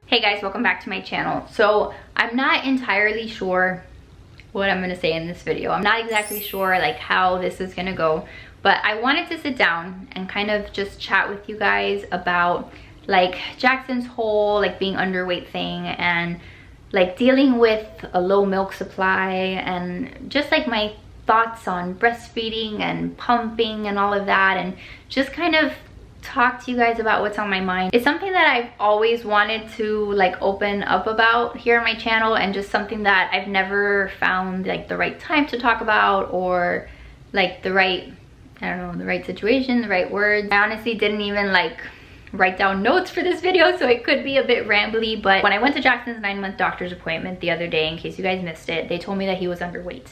Hey guys, welcome back to my channel. So I'm not entirely sure what I'm gonna say in this video. I'm not exactly sure like how this is gonna go, but I wanted to sit down and kind of just chat with you guys about like Jackson's whole like being underweight thing and like dealing with a low milk supply and just like my thoughts on breastfeeding and pumping and all of that, and just kind of talk to you guys about what's on my mind. It's something that I've always wanted to like open up about here on my channel, and just something that I've never found like the right time to talk about, or like the right, I don't know, the right situation, the right words. I honestly didn't even like write down notes for this video, so it could be a bit rambly. But when I went to Jackson's 9-month doctor's appointment the other day, in case you guys missed it, they told me that he was underweight.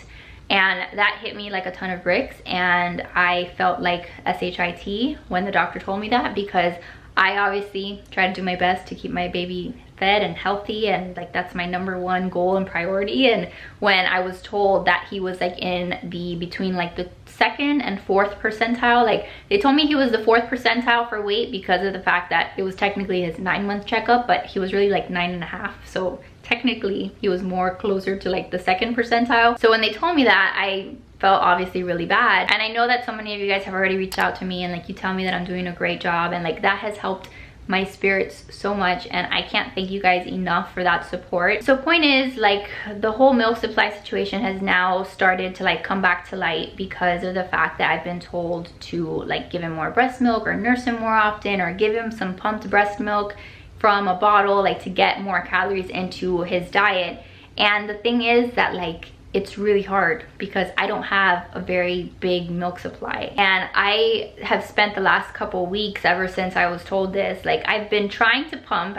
And that hit me like a ton of bricks, and I felt like SHIT when the doctor told me that, because I obviously try to do my best to keep my baby fed and healthy, and like that's my #1 goal and priority. And when I was told that he was like in the between like the 2nd and 4th percentile, like they told me he was the 4th percentile for weight because of the fact that it was technically his 9-month checkup, but he was really like 9.5, so technically he was more closer to like the 2nd percentile. So when they told me that, I felt obviously really bad. And I know that so many of you guys have already reached out to me and like you tell me that I'm doing a great job, and like that has helped my spirits so much, and I can't thank you guys enough for that support. So point is, like, the whole milk supply situation has now started to like come back to light because of the fact that I've been told to like give him more breast milk, or nurse him more often, or give him some pumped breast milk from a bottle, like to get more calories into his diet. And the thing is that like it's really hard because I don't have a very big milk supply, and I have spent the last couple weeks ever since I was told this, like I've been trying to pump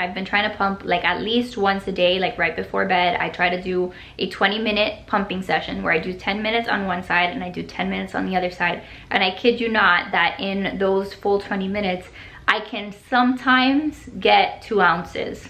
like at least once a day, like right before bed. I try to do a 20-minute pumping session where I do 10 minutes on one side and I do 10 minutes on the other side. And I kid you not that in those full 20 minutes I can sometimes get 2 ounces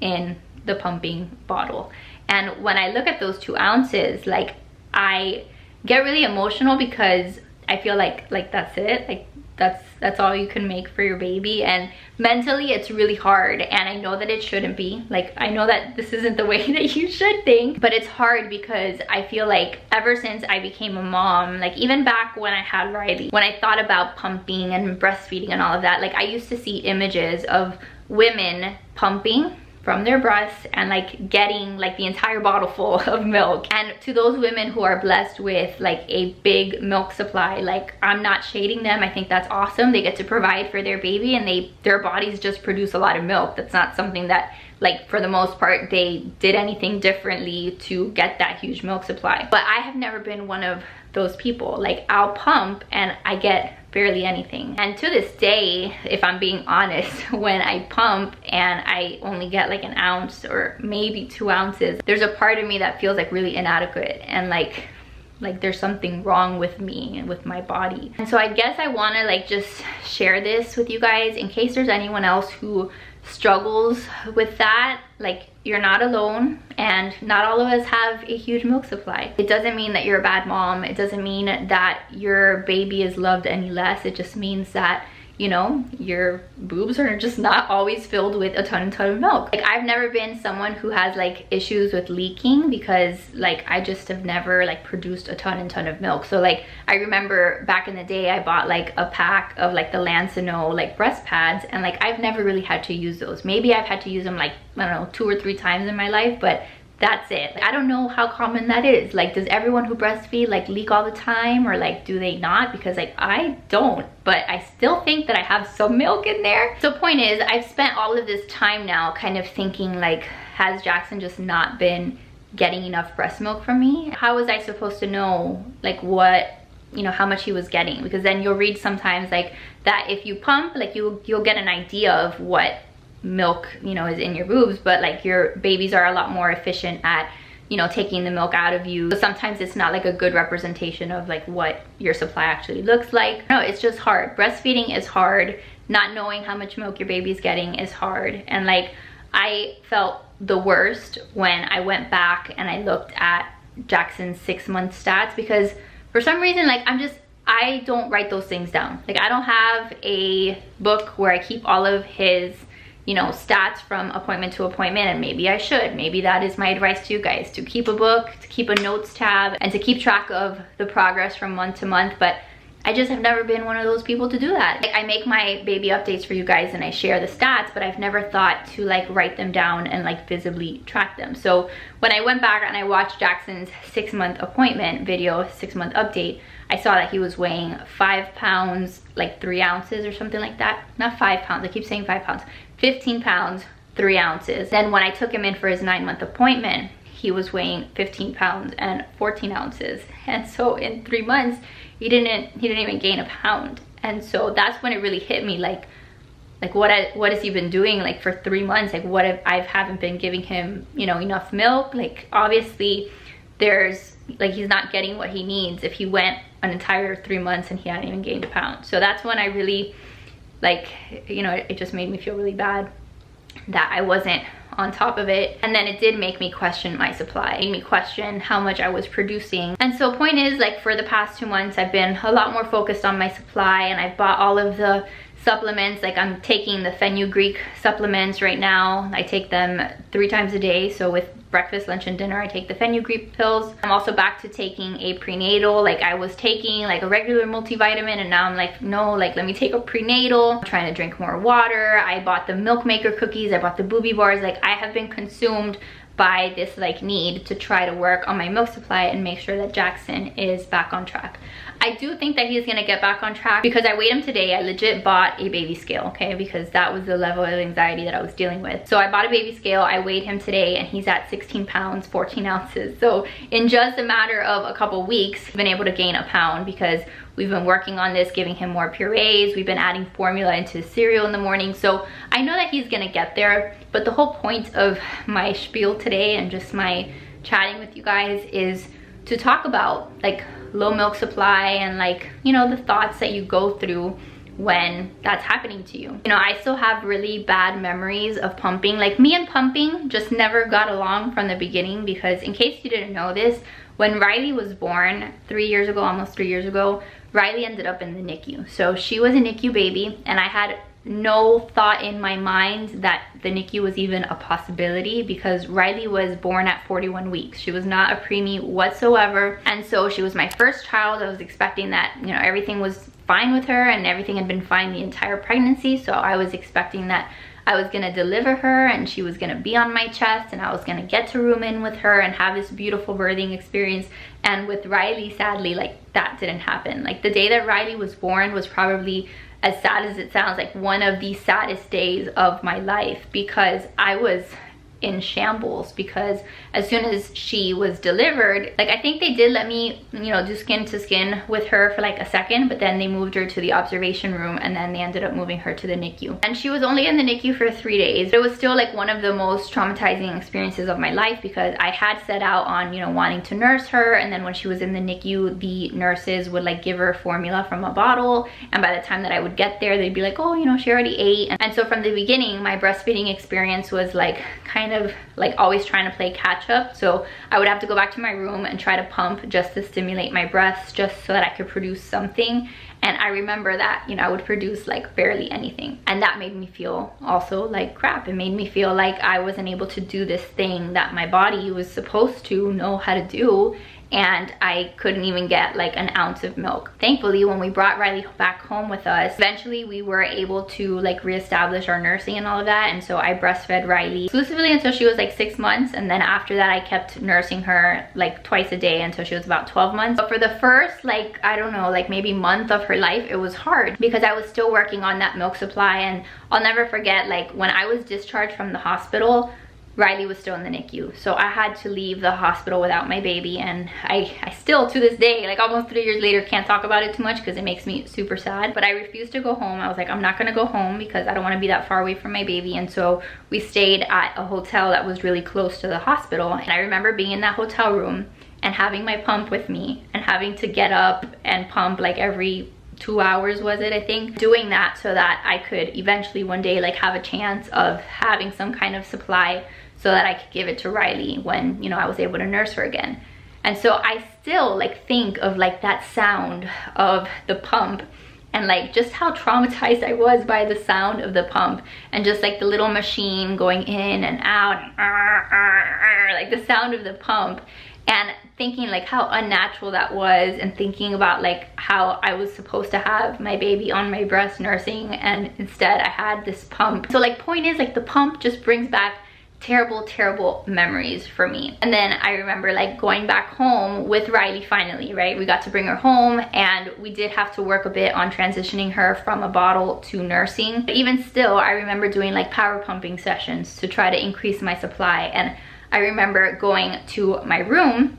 in the pumping bottle. And when I look at those 2 ounces, like I get really emotional because I feel like that's it, like that's all you can make for your baby. And mentally it's really hard, and I know that it shouldn't be, like I know that this isn't the way that you should think, but it's hard because I feel like ever since I became a mom, like even back when I had Riley, when I thought about pumping and breastfeeding and all of that, like I used to see images of women pumping from their breasts and like getting like the entire bottle full of milk. And to those women who are blessed with like a big milk supply, like I'm not shading them, I think that's awesome. They get to provide for their baby, and their bodies just produce a lot of milk. That's not something that like for the most part they did anything differently to get that huge milk supply. But I have never been one of those people. Like I'll pump and I get barely anything. And to this day, if I'm being honest, when I pump and I only get like 1 ounce or maybe 2 ounces, there's a part of me that feels like really inadequate, and like there's something wrong with me and with my body. And so I guess I want to like just share this with you guys in case there's anyone else who struggles with that. Like you're not alone, and not all of us have a huge milk supply. It doesn't mean that you're a bad mom. It doesn't mean that your baby is loved any less. It just means that, you know, your boobs are just not always filled with a ton of milk. Like I've never been someone who has like issues with leaking, because like I just have never like produced a ton of milk. So like I remember back in the day I bought like a pack of like the Lancino like breast pads, and like I've never really had to use those. Maybe I've had to use them like, I don't know, 2 or 3 times in my life, but that's it. I don't know how common that is. Like, does everyone who breastfeed like leak all the time, or like do they not? Because like I don't, but I still think that I have some milk in there. So point is, I've spent all of this time now kind of thinking like, has Jackson just not been getting enough breast milk from me? How was I supposed to know like what, you know, how much he was getting? Because then you'll read sometimes like that if you pump, like you'll get an idea of what milk, you know, is in your boobs, but like your babies are a lot more efficient at, you know, taking the milk out of you. So sometimes it's not like a good representation of like what your supply actually looks like. No, it's just hard. Breastfeeding is hard. Not knowing how much milk your baby's getting is hard. And like I felt the worst when I went back and I looked at Jackson's 6-month stats, because for some reason like I don't write those things down. Like I don't have a book where I keep all of his you know, stats from appointment to appointment, and maybe I should. Maybe that is my advice to you guys, to keep a book, to keep a notes tab, and to keep track of the progress from month to month. But I just have never been one of those people to do that. Like, I make my baby updates for you guys and I share the stats, but I've never thought to like write them down and like visibly track them. So when I went back and I watched Jackson's 6-month appointment video, 6-month update, I saw that he was weighing 5 pounds, like 3 ounces or something like that. Not 5 pounds, I keep saying 5 pounds. 15 pounds, 3 ounces. Then when I took him in for his 9-month appointment, he was weighing 15 pounds and 14 ounces. And so in 3 months, he didn't even gain a pound. And so that's when it really hit me, like what has he been doing like for 3 months? Like, what if I haven't been giving him, you know, enough milk? Like, obviously there's like, he's not getting what he needs if he went an entire 3 months and he hadn't even gained a pound. So that's when I really, like, you know, it just made me feel really bad that I wasn't on top of it. And then it did make me question my supply. It made me question how much I was producing. And so point is, like, for the past 2 months, I've been a lot more focused on my supply, and I've bought all of the supplements. Like, I'm taking the fenugreek supplements right now. I take them 3 times a day. So with breakfast, lunch, and dinner, I take the fenugreek pills. I'm also back to taking a prenatal. Like, I was taking like a regular multivitamin, and now I'm like, no, like, let me take a prenatal. I'm trying to drink more water. I bought the milk maker cookies. I bought the booby bars. Like, I have been consumed by this like need to try to work on my milk supply and make sure that Jackson is back on track. I do think that he's gonna get back on track because I weighed him today. I legit bought a baby scale, okay? Because that was the level of anxiety that I was dealing with. So I bought a baby scale, I weighed him today, and he's at 16 pounds, 14 ounces. So in just a matter of a couple weeks, he's been able to gain a pound because we've been working on this, giving him more purees. We've been adding formula into his cereal in the morning. So I know that he's gonna get there, but the whole point of my spiel today and just my chatting with you guys is to talk about like low milk supply and, like, you know, the thoughts that you go through when that's happening to you. You know, I still have really bad memories of pumping. Like, me and pumping just never got along from the beginning, because in case you didn't know this, when Riley was born 3 years ago, almost 3 years ago, Riley ended up in the NICU. So she was a NICU baby, and I had no thought in my mind that the NICU was even a possibility, because Riley was born at 41 weeks. She was not a preemie whatsoever. And so she was my first child. I was expecting that, you know, everything was fine with her and everything had been fine the entire pregnancy. So I was expecting that I was gonna deliver her and she was gonna be on my chest and I was gonna get to room in with her and have this beautiful birthing experience. And with Riley, sadly, like, that didn't happen. Like, the day that Riley was born was probably, as sad as it sounds, like one of the saddest days of my life, because I was in shambles. Because as soon as she was delivered, like, I think they did let me, you know, do skin to skin with her for like a second, but then they moved her to the observation room and then they ended up moving her to the NICU. And she was only in the NICU for 3 days. It was still like one of the most traumatizing experiences of my life, because I had set out on, you know, wanting to nurse her, and then when she was in the NICU, the nurses would like give her formula from a bottle, and by the time that I would get there, they'd be like, oh, you know, she already ate. And so from the beginning, my breastfeeding experience was like kind of like always trying to play catch up. So I would have to go back to my room and try to pump just to stimulate my breasts, just so that I could produce something. And I remember that, you know, I would produce like barely anything, and that made me feel also like crap. It made me feel like I wasn't able to do this thing that my body was supposed to know how to do, and I couldn't even get like an ounce of milk. Thankfully, when we brought Riley back home with us, eventually we were able to like reestablish our nursing and all of that. And so I breastfed Riley exclusively until she was like 6 months, and then after that I kept nursing her like twice a day until she was about 12 months. But for the first, like, I don't know, like maybe month of her life, it was hard because I was still working on that milk supply. And I'll never forget, like, when I was discharged from the hospital, Riley was still in the NICU. So I had to leave the hospital without my baby, and I still, to this day, like almost 3 years later, can't talk about it too much because it makes me super sad. But I refused to go home. I was like, I'm not gonna go home because I don't wanna be that far away from my baby. And so we stayed at a hotel that was really close to the hospital. And I remember being in that hotel room and having my pump with me and having to get up and pump like every 2 hours, was it, I think, doing that so that I could eventually one day like have a chance of having some kind of supply so that I could give it to Riley when, you know, I was able to nurse her again. And so I still like think of like that sound of the pump and like just how traumatized I was by the sound of the pump and just like the little machine going in and out, like the sound of the pump, and thinking like how unnatural that was, and thinking about like how I was supposed to have my baby on my breast nursing, and instead I had this pump. So like point is, like the pump just brings back terrible memories for me. And then I remember like going back home with Riley finally, right? We got to bring her home, and we did have to work a bit on transitioning her from a bottle to nursing. But even still, I remember doing like power pumping sessions to try to increase my supply. And I remember going to my room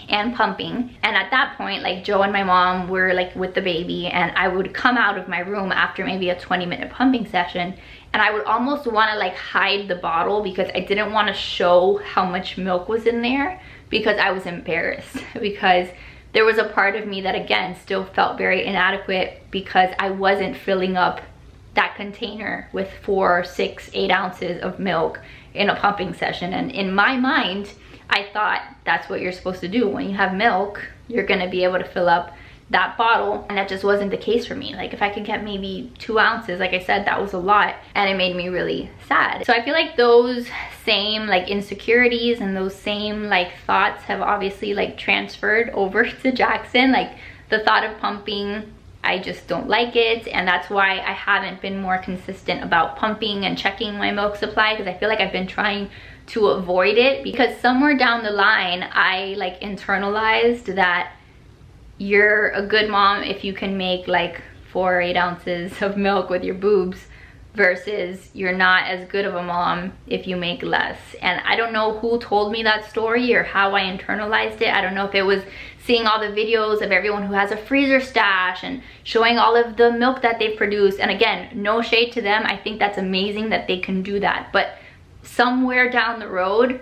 and pumping, and at that point like Joe and my mom were like with the baby, and I would come out of my room after maybe a 20-minute pumping session, and I would almost want to like hide the bottle because I didn't want to show how much milk was in there, because I was embarrassed, because there was a part of me that again still felt very inadequate because I wasn't filling up that container with 4, 6, 8 ounces of milk in a pumping session. And in my mind, I thought that's what you're supposed to do. When you have milk, you're gonna be able to fill up that bottle, and that just wasn't the case for me. Like if I could get maybe 2 ounces, like I said, that was a lot, and it made me really sad. So I feel like those same like insecurities and those same like thoughts have obviously like transferred over to Jackson. Like the thought of pumping, I just don't like it, and that's why I haven't been more consistent about pumping and checking my milk supply, because I feel like I've been trying to avoid it, because somewhere down the line I like internalized that you're a good mom if you can make like 4 or 8 ounces of milk with your boobs, versus you're not as good of a mom if you make less. And I don't know who told me that story or how I internalized it. I don't know if it was seeing all the videos of everyone who has a freezer stash and showing all of the milk that they produce. And again, no shade to them, I think that's amazing that they can do that, but somewhere down the road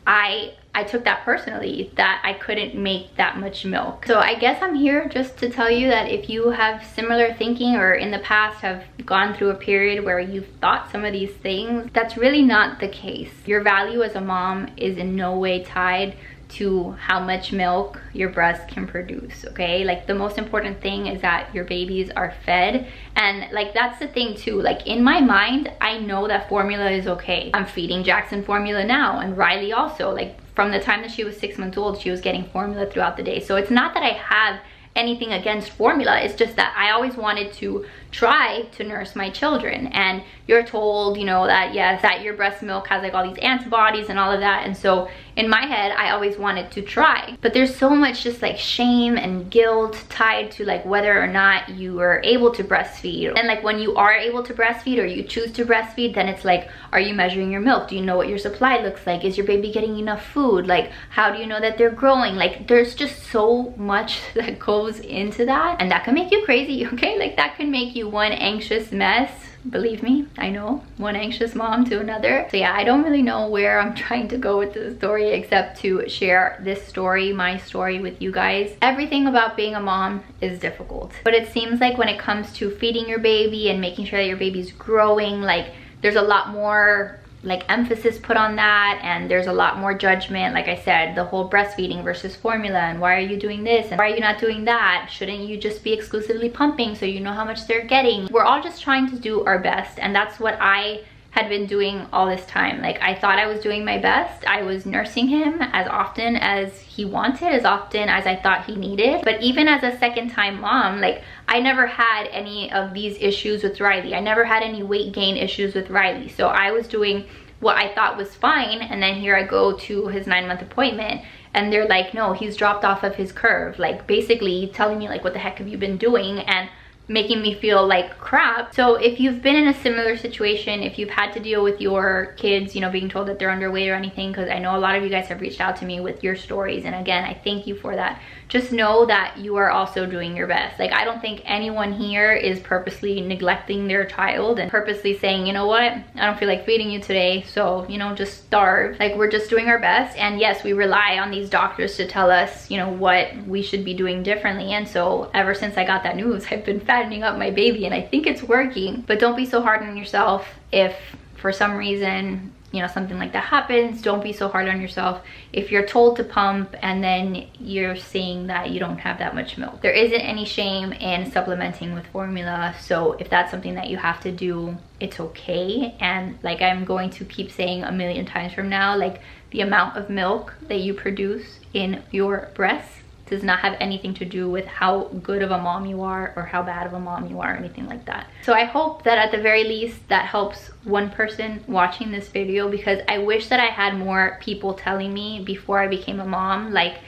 I took that personally, that I couldn't make that much milk. So I guess I'm here just to tell you that if you have similar thinking, or in the past have gone through a period where you've thought some of these things, that's really not the case. Your value as a mom is in no way tied to how much milk your breast can produce, okay? Like the most important thing is that your babies are fed. And like that's the thing too, like in my mind I know that formula is okay. I'm feeding Jackson formula now, and Riley also. Like from the time that she was 6 months old, she was getting formula throughout the day. So it's not that I have anything against formula, it's just that I always wanted to try to nurse my children. And you're told, you know, that yes, that your breast milk has like all these antibodies and all of that, and so in my head I always wanted to try. But there's so much just like shame and guilt tied to like whether or not you are able to breastfeed. And like when you are able to breastfeed, or you choose to breastfeed, then it's like, are you measuring your milk? Do you know what your supply looks like? Is your baby getting enough food? Like how do you know that they're growing? Like there's just so much that goes into that, and that can make you crazy, okay? Like that can make you one anxious mess. Believe me, I know, one anxious mom to another. So yeah, I don't really know where I'm trying to go with this story, except to share this story, my story, with you guys. Everything about being a mom is difficult, but it seems like when it comes to feeding your baby and making sure that your baby's growing, like there's a lot more like emphasis put on that, and there's a lot more judgment. Like I said, the whole breastfeeding versus formula, and why are you doing this and why are you not doing that? Shouldn't you just be exclusively pumping so you know how much they're getting? We're all just trying to do our best, and that's what I had been doing all this time. Like I thought I was doing my best. I was nursing him as often as he wanted, as often as I thought he needed. But even as a second-time mom, like I never had any of these issues with Riley. I never had any weight gain issues with Riley. So I was doing what I thought was fine, and then here I go to his 9-month appointment and they're like, no, he's dropped off of his curve. Like basically telling me like, what the heck have you been doing? And making me feel like crap. So if you've been in a similar situation, if you've had to deal with your kids, you know, being told that they're underweight or anything, because I know a lot of you guys have reached out to me with your stories, and again, I thank you for that. Just know that you are also doing your best. Like I don't think anyone here is purposely neglecting their child and purposely saying, you know what, I don't feel like feeding you today, so you know, just starve. Like we're just doing our best, and yes, we rely on these doctors to tell us, you know, what we should be doing differently. And so ever since I got that news, I've been fattening up my baby, and I think it's working. But don't be so hard on yourself if for some reason, you know, something like that happens, don't be so hard on yourself. If you're told to pump and then you're seeing that you don't have that much milk, there isn't any shame in supplementing with formula. So if that's something that you have to do, it's okay. And like I'm going to keep saying a million times from now, like the amount of milk that you produce in your breasts does not have anything to do with how good of a mom you are or how bad of a mom you are or anything like that. So I hope that at the very least that helps one person watching this video, because I wish that I had more people telling me before I became a mom, like,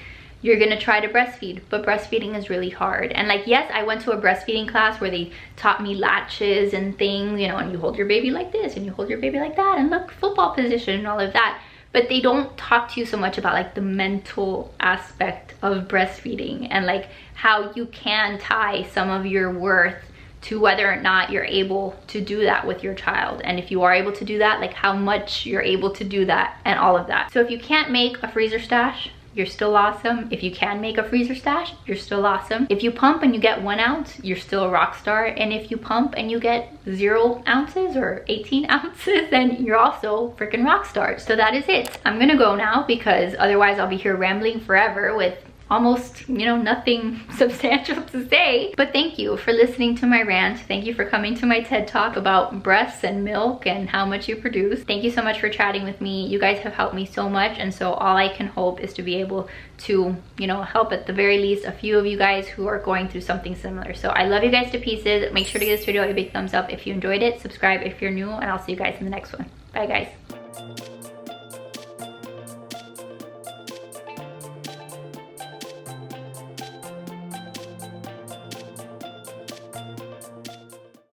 you're gonna try to breastfeed, but breastfeeding is really hard. And like, yes, I went to a breastfeeding class where they taught me latches and things, you know, and you hold your baby like this and you hold your baby like that and look, football position and all of that. But they don't talk to you so much about like the mental aspect of breastfeeding and like how you can tie some of your worth to whether or not you're able to do that with your child. And if you are able to do that, like how much you're able to do that and all of that. So if you can't make a freezer stash, you're still awesome. If you can make a freezer stash, you're still awesome. If you pump and you get 1 ounce, you're still a rock star. And if you pump and you get 0 ounces or 18 ounces, then you're also freaking rock stars. So that is it. I'm gonna go now because otherwise I'll be here rambling forever with almost, you know, nothing substantial to say. But thank you for listening to my rant. Thank you for coming to my TED Talk about breasts and milk and how much you produce. Thank you so much for chatting with me. You guys have helped me so much, and so all I can hope is to be able to, you know, help at the very least a few of you guys who are going through something similar. So I love you guys to pieces. Make sure to give this video a big thumbs up if you enjoyed it. Subscribe if you're new, and I'll see you guys in the next one. Bye guys.